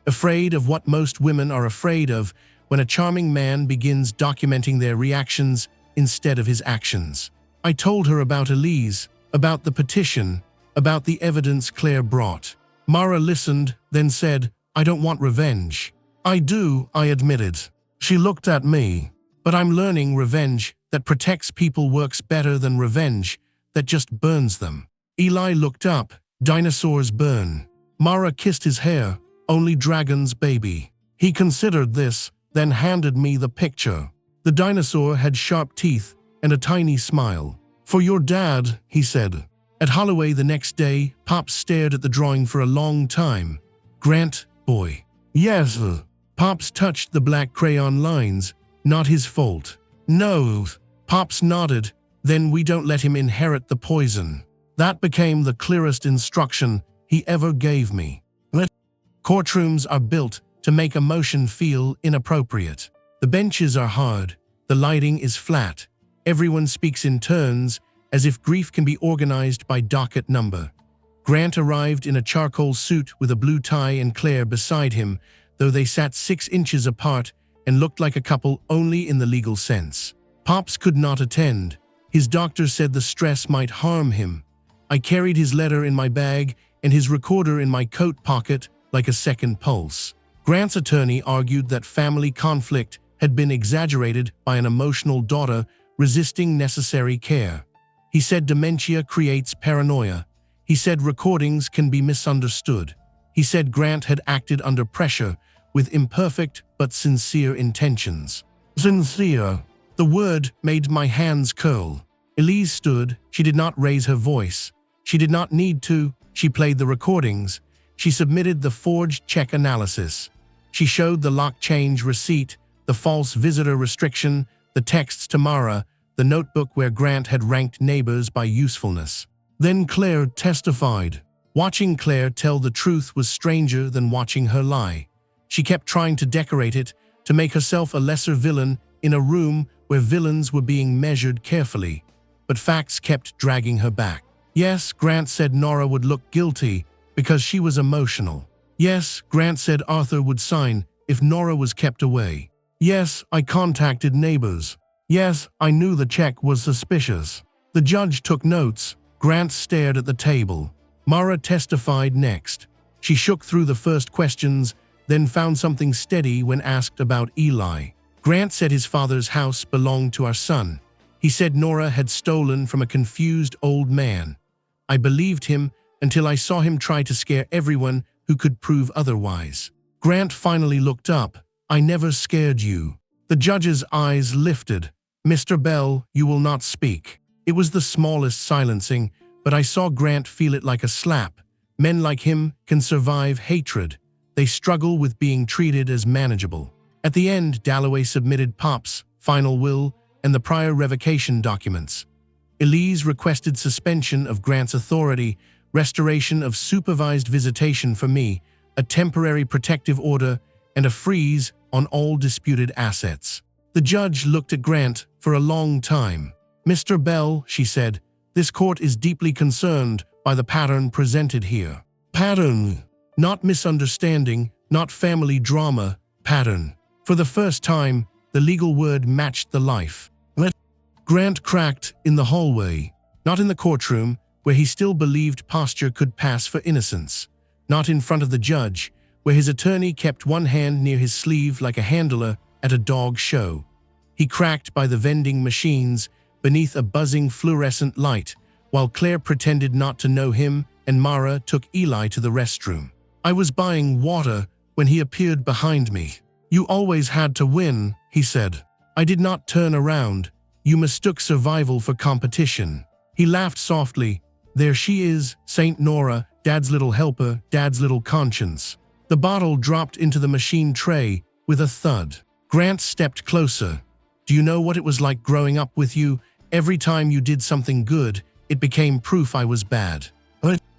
Afraid of what most women are afraid of when a charming man begins documenting their reactions instead of his actions. I told her about Elise, about the petition, about the evidence Claire brought. Mara listened, then said, "I don't want revenge." "I do," I admitted. She looked at me. "But I'm learning revenge that protects people works better than revenge that just burns them." Eli looked up. "Dinosaurs burn." Mara kissed his hair. "Only dragons, baby." He considered this, then handed me the picture. The dinosaur had sharp teeth and a tiny smile. "For your dad," he said. At Holloway the next day, Pops stared at the drawing for a long time. "Grant, boy." "Yes." Pops touched the black crayon lines. "Not his fault." "No." Pops nodded. "Then we don't let him inherit the poison." That became the clearest instruction he ever gave me. Courtrooms are built to make emotion feel inappropriate. The benches are hard. The lighting is flat. Everyone speaks in turns, as if grief can be organized by docket number. Grant arrived in a charcoal suit with a blue tie and Claire beside him, though they sat 6 inches apart and looked like a couple only in the legal sense. Pops could not attend. His doctor said the stress might harm him. I carried his letter in my bag and his recorder in my coat pocket like a second pulse. Grant's attorney argued that family conflict had been exaggerated by an emotional daughter resisting necessary care. He said dementia creates paranoia. He said recordings can be misunderstood. He said Grant had acted under pressure with imperfect but sincere intentions. Sincere. The word made my hands curl. Elise stood. She did not raise her voice. She did not need to. She played the recordings. She submitted the forged check analysis. She showed the lock change receipt, the false visitor restriction, the texts to Mara, the notebook where Grant had ranked neighbors by usefulness. Then Claire testified. Watching Claire tell the truth was stranger than watching her lie. She kept trying to decorate it, to make herself a lesser villain in a room where villains were being measured carefully. But facts kept dragging her back. Yes, Grant said Nora would look guilty because she was emotional. Yes, Grant said Arthur would sign if Nora was kept away. Yes, I contacted neighbors. Yes, I knew the check was suspicious. The judge took notes. Grant stared at the table. Mara testified next. She shook through the first questions, then found something steady when asked about Eli. Grant said his father's house belonged to our son. He said Nora had stolen from a confused old man. I believed him until I saw him try to scare everyone who could prove otherwise. Grant finally looked up. "I never scared you." The judge's eyes lifted. "Mr. Bell, you will not speak." It was the smallest silencing, but I saw Grant feel it like a slap. Men like him can survive hatred. They struggle with being treated as manageable. At the end, Dalloway submitted Pop's final will and the prior revocation documents. Elise requested suspension of Grant's authority, restoration of supervised visitation for me, a temporary protective order, and a freeze on all disputed assets. The judge looked at Grant for a long time. "Mr. Bell," she said, "this court is deeply concerned by the pattern presented here." Pattern. Not misunderstanding, not family drama, pattern. For the first time, the legal word matched the life. Grant cracked in the hallway, not in the courtroom, where he still believed posture could pass for innocence. Not in front of the judge, where his attorney kept one hand near his sleeve like a handler at a dog show. He cracked by the vending machines, beneath a buzzing fluorescent light, while Claire pretended not to know him and Mara took Eli to the restroom. I was buying water when he appeared behind me. "You always had to win," he said. I did not turn around. "You mistook survival for competition." He laughed softly. "There she is, Saint Nora, Dad's little helper, Dad's little conscience." The bottle dropped into the machine tray with a thud. Grant stepped closer. "Do you know what it was like growing up with you? Every time you did something good, it became proof I was bad."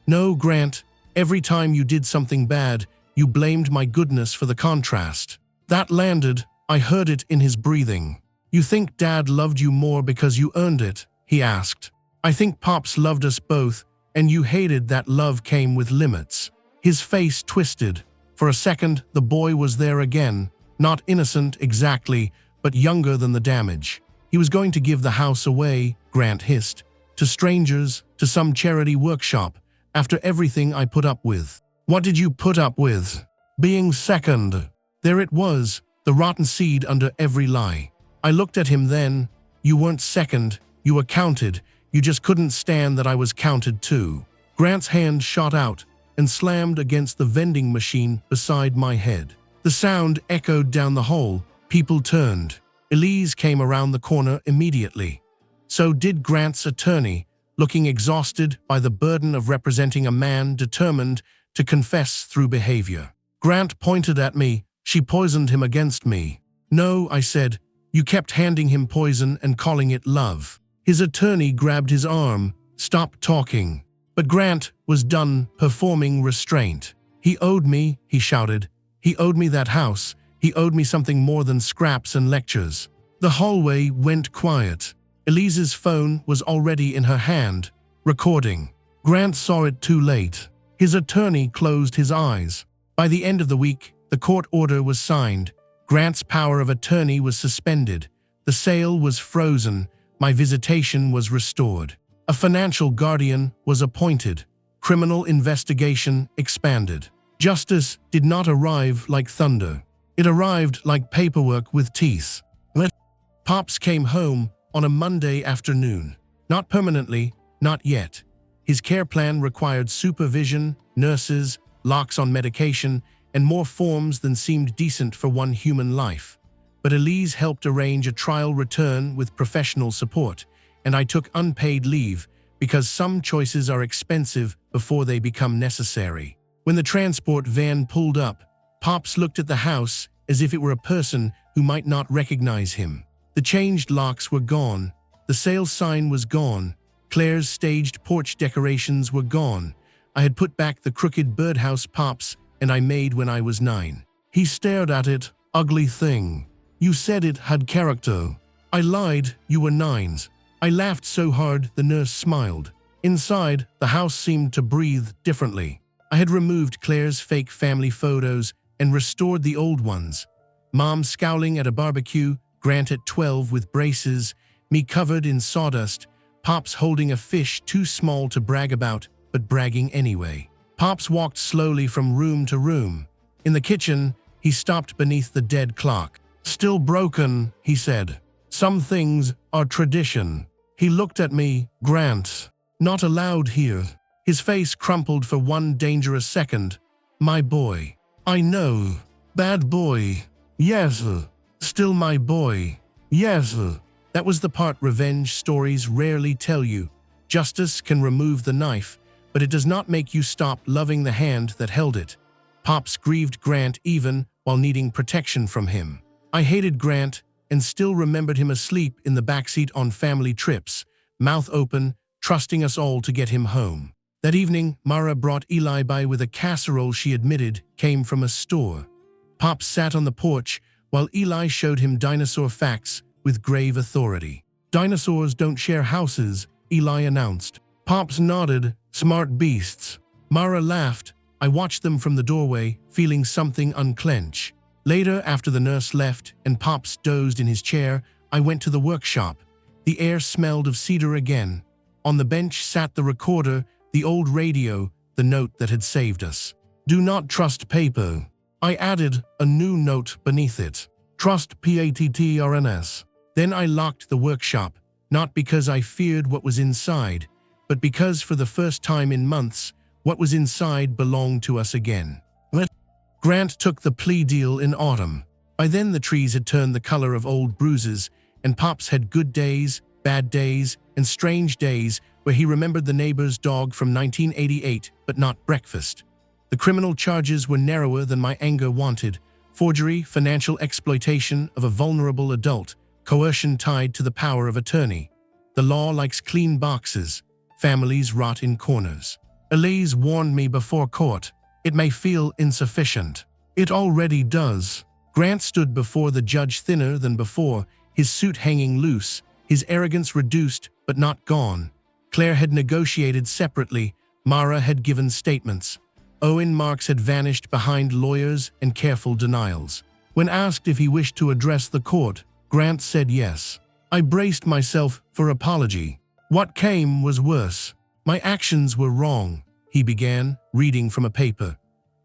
"No, Grant. Every time you did something bad, you blamed my goodness for the contrast." That landed. I heard it in his breathing. "You think Dad loved you more because you earned it?" he asked. "I think Pops loved us both, and you hated that love came with limits." His face twisted. For a second, the boy was there again. Not innocent exactly, but younger than the damage. He was going to give the house away, Grant hissed, to strangers, to some charity workshop, after everything I put up with. What did you put up with? Being second. There it was, the rotten seed under every lie. I looked at him then. You weren't second, you were counted. You just couldn't stand that I was counted too. Grant's hand shot out and slammed against the vending machine beside my head. The sound echoed down the hall. People turned. Elise came around the corner immediately. So did Grant's attorney, looking exhausted by the burden of representing a man determined to confess through behavior. Grant pointed at me. She poisoned him against me. No, I said. You kept handing him poison and calling it love. His attorney grabbed his arm. Stop talking. But Grant was done performing restraint. He owed me, he shouted. He owed me that house. He owed me something more than scraps and lectures. The hallway went quiet. Elise's phone was already in her hand, recording. Grant saw it too late. His attorney closed his eyes. By the end of the week, the court order was signed. Grant's power of attorney was suspended. The sale was frozen. My visitation was restored. A financial guardian was appointed. Criminal investigation expanded. Justice did not arrive like thunder. It arrived like paperwork with teeth. Pops came home on a Monday afternoon. Not permanently, not yet. His care plan required supervision, nurses, locks on medication, and more forms than seemed decent for one human life. But Elise helped arrange a trial return with professional support, and I took unpaid leave because some choices are expensive before they become necessary. When the transport van pulled up, Pops looked at the house as if it were a person who might not recognize him. The changed locks were gone. The sale sign was gone. Claire's staged porch decorations were gone. I had put back the crooked birdhouse Pops and I made when I was 9. He stared at it. Ugly thing. You said it had character. I lied. You were 9s. I laughed so hard the nurse smiled. Inside, the house seemed to breathe differently. I had removed Claire's fake family photos and restored the old ones. Mom scowling at a barbecue, Grant at 12 with braces, me covered in sawdust, Pops holding a fish too small to brag about, but bragging anyway. Pops walked slowly from room to room. In the kitchen, he stopped beneath the dead clock. Still broken, he said. Some things are tradition. He looked at me. Grant. Not allowed here. His face crumpled for one dangerous second. My boy. I know. Bad boy. Yes. Still my boy. Yes. That was the part revenge stories rarely tell you. Justice can remove the knife, but it does not make you stop loving the hand that held it. Pops grieved Grant even while needing protection from him. I hated Grant and still remembered him asleep in the backseat on family trips, mouth open, trusting us all to get him home. That evening, Mara brought Eli by with a casserole she admitted came from a store. Pops sat on the porch while Eli showed him dinosaur facts with grave authority. Dinosaurs don't share houses, Eli announced. Pops nodded. Smart beasts. Mara laughed. I watched them from the doorway, feeling something unclench. Later, after the nurse left and Pops dozed in his chair, I went to the workshop. The air smelled of cedar again. On the bench sat the recorder, the old radio, the note that had saved us. Do not trust paper. I added a new note beneath it. Trust PATTRNS. Then I locked the workshop, not because I feared what was inside, but because for the first time in months, what was inside belonged to us again. Grant took the plea deal in autumn. By then the trees had turned the color of old bruises, and Pops had good days, bad days, and strange days where he remembered the neighbor's dog from 1988, but not breakfast. The criminal charges were narrower than my anger wanted: forgery, financial exploitation of a vulnerable adult, coercion tied to the power of attorney. The law likes clean boxes. Families rot in corners. Elise warned me before court. It may feel insufficient. It already does. Grant stood before the judge thinner than before, his suit hanging loose, his arrogance reduced but not gone. Claire had negotiated separately. Mara had given statements. Owen Marks had vanished behind lawyers and careful denials. When asked if he wished to address the court, Grant said yes. I braced myself for apology. What came was worse. My actions were wrong, he began, reading from a paper.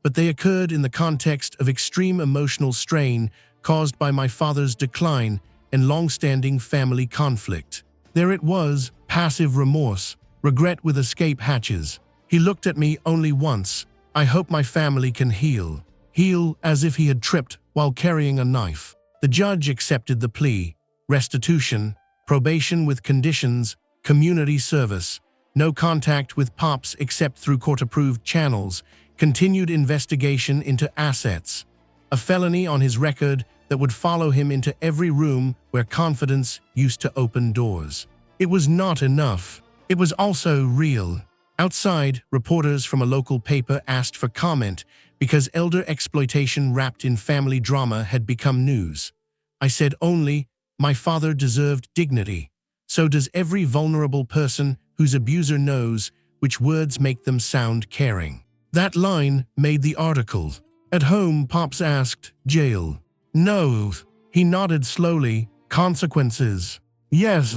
but they occurred in the context of extreme emotional strain caused by my father's decline and long-standing family conflict. There it was, passive remorse, regret with escape hatches. He looked at me only once. I hope my family can heal. Heal as if he had tripped while carrying a knife. The judge accepted the plea. Restitution, probation with conditions, community service, no contact with Pops except through court-approved channels, continued investigation into assets, a felony on his record that would follow him into every room where confidence used to open doors. It was not enough. It was also real. Outside, reporters from a local paper asked for comment because elder exploitation wrapped in family drama had become news. I said only, my father deserved dignity. So does every vulnerable person whose abuser knows which words make them sound caring. That line made the article. At home, Pops asked, jail. No. He nodded slowly. Consequences. Yes.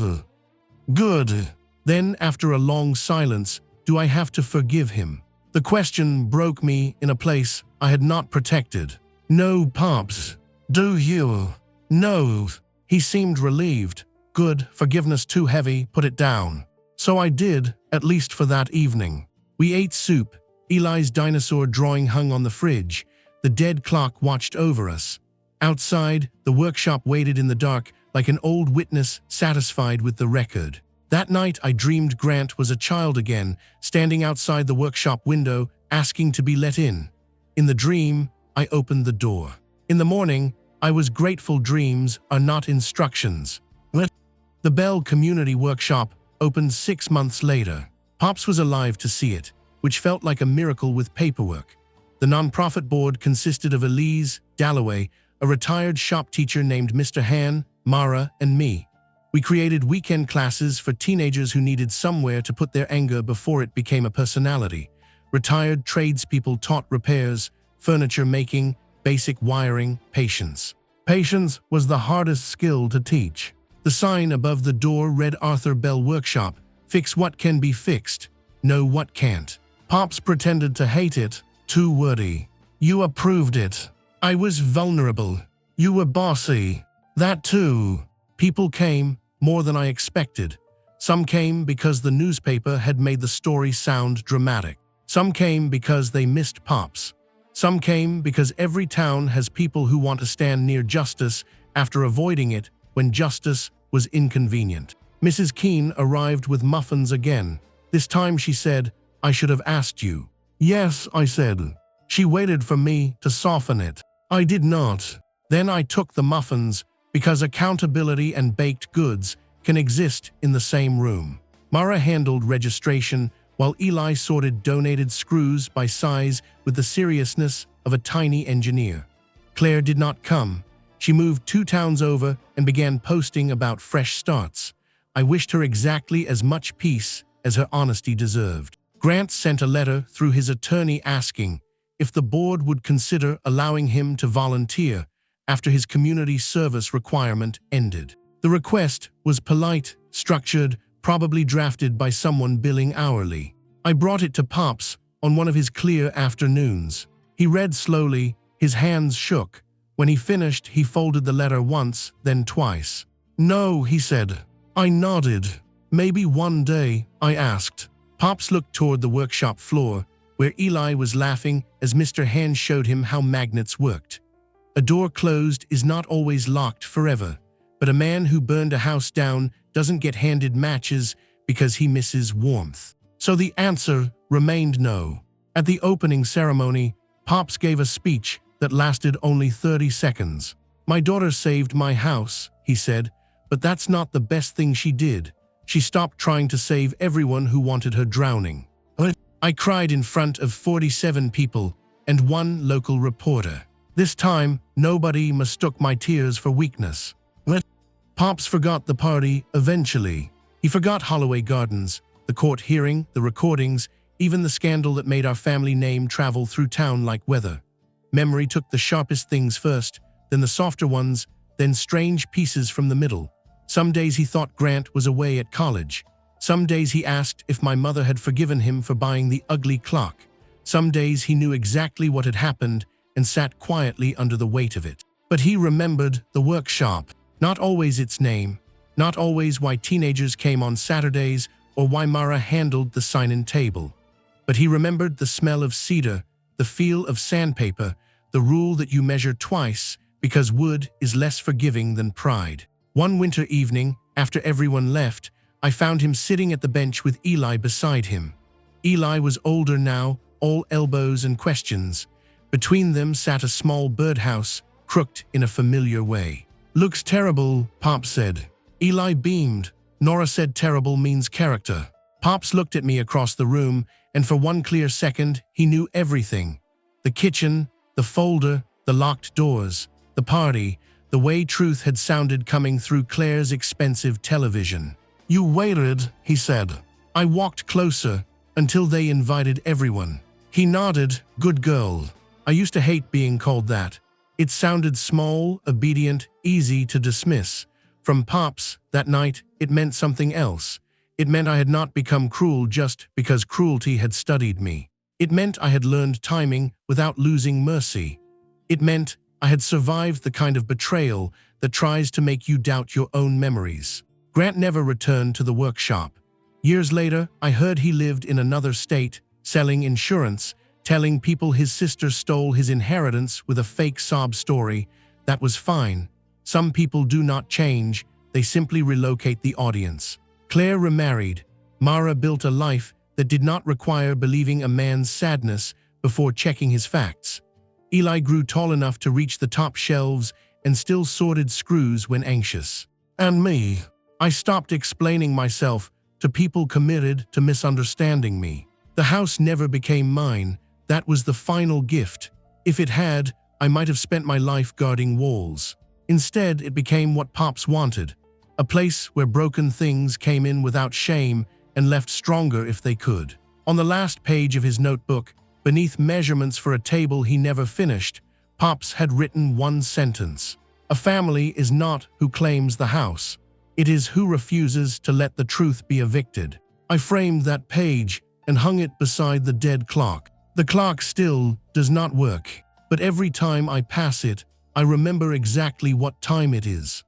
Good. Then, after a long silence, do I have to forgive him? The question broke me in a place I had not protected. No, Pops. Do you? No. He seemed relieved. Good, forgiveness too heavy, put it down. So I did, at least for that evening. We ate soup. Eli's dinosaur drawing hung on the fridge. The dead clock watched over us. Outside, the workshop waited in the dark like an old witness satisfied with the record. That night, I dreamed Grant was a child again, standing outside the workshop window, asking to be let in. In the dream, I opened the door. In the morning, I was grateful dreams are not instructions. The Bell Community Workshop opened 6 months later. Pops was alive to see it, which felt like a miracle with paperwork. The nonprofit board consisted of Elise Dalloway, a retired shop teacher named Mr. Han, Mara, and me. We created weekend classes for teenagers who needed somewhere to put their anger before it became a personality. Retired tradespeople taught repairs, furniture making, basic wiring, patience. Patience was the hardest skill to teach. The sign above the door read Arthur Bell Workshop, fix what can be fixed, know what can't. Pops pretended to hate it, too wordy. You approved it. I was vulnerable. You were bossy. That too. People came, more than I expected. Some came because the newspaper had made the story sound dramatic. Some came because they missed Pops. Some came because every town has people who want to stand near justice after avoiding it when justice was inconvenient. Mrs. Keene arrived with muffins again. This time she said, I should have asked you. Yes, I said. She waited for me to soften it. I did not. Then I took the muffins because accountability and baked goods can exist in the same room. Mara handled registration while Eli sorted donated screws by size with the seriousness of a tiny engineer. Claire did not come. She moved 2 towns over and began posting about fresh starts. I wished her exactly as much peace as her honesty deserved. Grant sent a letter through his attorney asking if the board would consider allowing him to volunteer after his community service requirement ended. The request was polite, structured, probably drafted by someone billing hourly. I brought it to Pops on one of his clear afternoons. He read slowly, his hands shook. When he finished, he folded the letter once, then twice. No, he said. I nodded. Maybe one day, I asked. Pops looked toward the workshop floor, where Eli was laughing as Mr. Han showed him how magnets worked. A door closed is not always locked forever, but a man who burned a house down doesn't get handed matches because he misses warmth. So the answer remained no. At the opening ceremony, Pops gave a speech that lasted only 30 seconds. My daughter saved my house, he said, but that's not the best thing she did. She stopped trying to save everyone who wanted her drowning. I cried in front of 47 people and 1 local reporter. This time, nobody mistook my tears for weakness. Pops forgot the party eventually. He forgot Holloway Gardens, the court hearing, the recordings, even the scandal that made our family name travel through town like weather. Memory took the sharpest things first, then the softer ones, then strange pieces from the middle. Some days he thought Grant was away at college. Some days he asked if my mother had forgiven him for buying the ugly clock. Some days he knew exactly what had happened and sat quietly under the weight of it. But he remembered the workshop, not always its name, not always why teenagers came on Saturdays or why Mara handled the sign-in table. But he remembered the smell of cedar, the feel of sandpaper, the rule that you measure twice because wood is less forgiving than pride. One winter evening, after everyone left, I found him sitting at the bench with Eli beside him. Eli was older now, all elbows and questions. Between them sat a small birdhouse, crooked in a familiar way. "Looks terrible," Pops said. Eli beamed. "Nora said terrible means character." Pops looked at me across the room, and for one clear second, he knew everything. The kitchen, the folder, the locked doors, the party, the way truth had sounded coming through Claire's expensive television. "You waited," he said. I walked closer, until they invited everyone. He nodded. "Good girl." I used to hate being called that. It sounded small, obedient, easy to dismiss. From Pops, that night, it meant something else. It meant I had not become cruel just because cruelty had studied me. It meant I had learned timing without losing mercy. It meant I had survived the kind of betrayal that tries to make you doubt your own memories. Grant never returned to the workshop. Years later, I heard he lived in another state, selling insurance, telling people his sister stole his inheritance with a fake sob story. That was fine. Some people do not change, they simply relocate the audience. Claire remarried. Mara built a life that did not require believing a man's sadness before checking his facts. Eli grew tall enough to reach the top shelves and still sorted screws when anxious. And me. I stopped explaining myself to people committed to misunderstanding me. The house never became mine. That was the final gift. If it had, I might have spent my life guarding walls. Instead, it became what Pops wanted. A place where broken things came in without shame and left stronger if they could. On the last page of his notebook, beneath measurements for a table he never finished, Pops had written one sentence. "A family is not who claims the house. It is who refuses to let the truth be evicted." I framed that page and hung it beside the dead clock. The clock still does not work, but every time I pass it, I remember exactly what time it is.